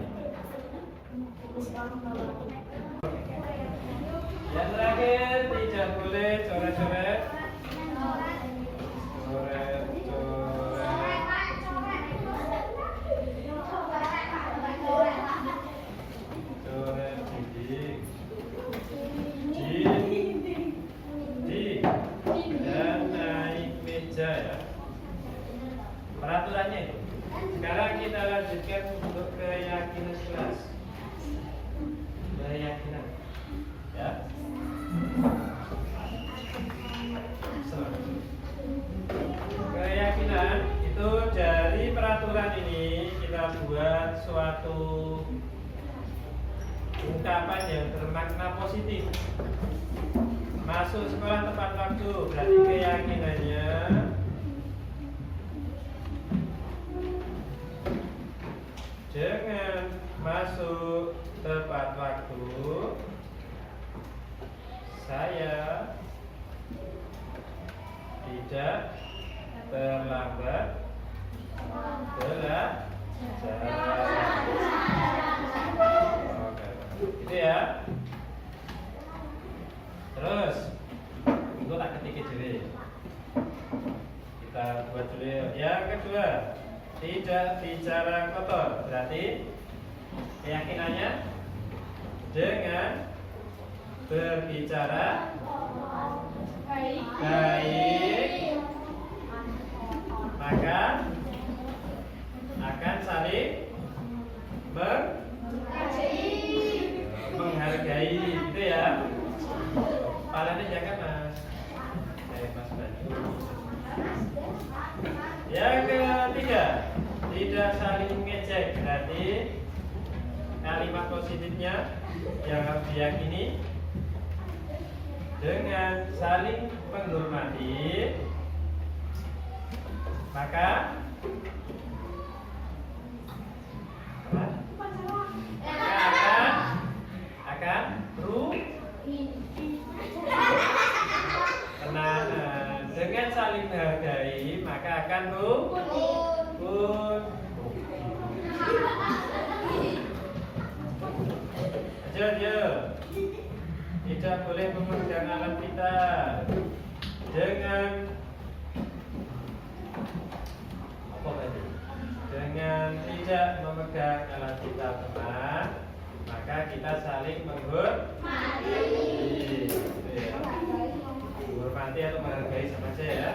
Speaker 1: Yang terakhir tidak boleh coret-coret. Coret dinding. Dan naik meja ya. Peraturannya itu. Sekarang kita lanjutkan untuk keyakinan kelas. Keyakinan, ya. Keyakinan itu dari peraturan ini kita buat suatu ungkapan yang bermakna positif. Masuk sekolah tepat waktu berarti keyakinannya dengan masuk tepat waktu saya tidak terlambat belajar. Oke, itu ya. Terus, itu tak ketik dulu. Kita buat dulu. Yang kedua, tidak bicara kotor. Berarti keyakinannya dengan berbicara baik, maka akan saling menghargai, gitu ya. Kepalanya jangan mas, mas Banyu. Yang ketiga, tidak saling mengejek. Berarti kalimat positifnya yang harus diyakini dengan saling menghormati, maka akan tenang. Dengan saling menghargai maka akan rukun. Aja. Tidak boleh memegang alat kita dengan apa tadi? Dengan tidak memegang alat kita teman, maka kita saling menghormati. Menghormati atau menghargai sama saja ya.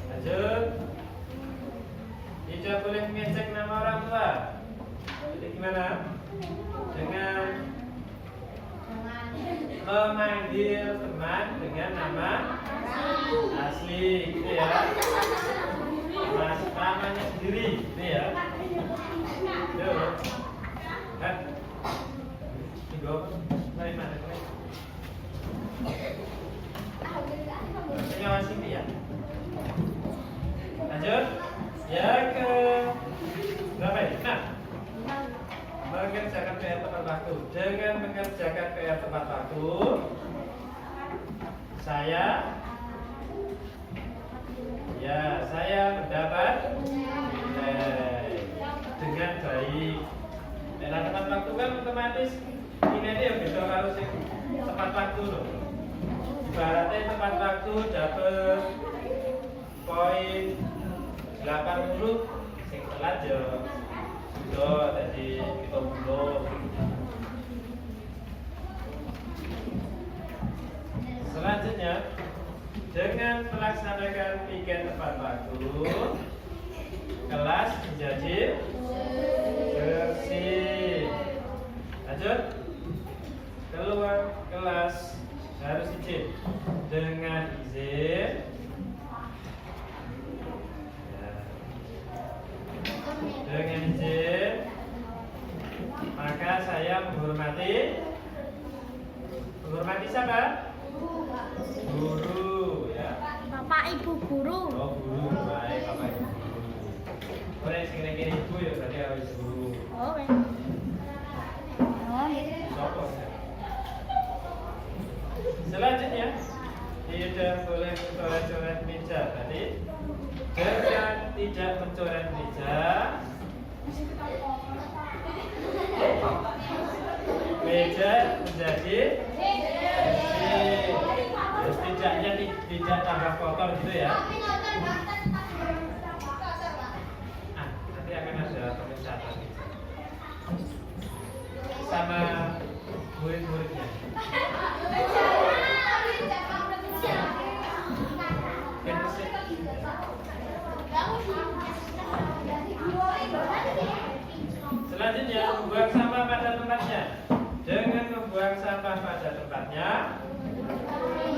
Speaker 1: Lanjut. Tidak boleh mengecek nama orang tua. Jadi gimana? Dengan memanggil teman dengan nama asli, gitu ya. Namanya sendiri, gitu ya. Yuk, kan? Tiga, mari mana? Senyawa sini ya. Lanjut. Yang ke berapa ini? Nah, mengerjakan PR tepat waktu. Dengan mengerjakan PR tepat waktu, saya mendapat nilai dengan baik. Nah, tepat waktu kan otomatis ini dia bisa harus tepat waktu loh. Ibaratnya tepat waktu dapat poin 80, sing telat ya sudah tadi kita belum. Selanjutnya, dengan melaksanakan piket tepat waktu, kelas menjadi bersih. Lanjut, keluar kelas harus izin. Dengan izin, maka saya menghormati siapa? Guru ya.
Speaker 2: Bapak Ibu guru.
Speaker 1: Oh guru, baik bapak ibu guru. Boleh sekali-kali ibu ya berarti harus guru.
Speaker 2: Oh.
Speaker 1: Sopo. Selanjutnya Tidak boleh mencoret-coret meja. Tadi dengan tidak mencoret meja, meja menjadi bersih. Setidaknya tidak tambah kotor gitu ya. Nanti akan ada pemecatan sama murid-muridnya. Selanjutnya, membuang sampah pada tempatnya. Dengan membuang sampah pada tempatnya,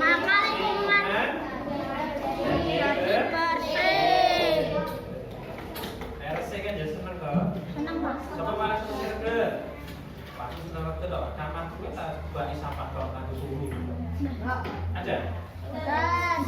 Speaker 2: Maka lingkungan jadi bersih.
Speaker 1: RC kan jadi seneng kok.
Speaker 2: Seneng Pak.
Speaker 1: Sama malah susir ke. Pasti seneng ke dok. Kamar gue tak bagi sampah kok aku suruh. Ada.
Speaker 2: Dan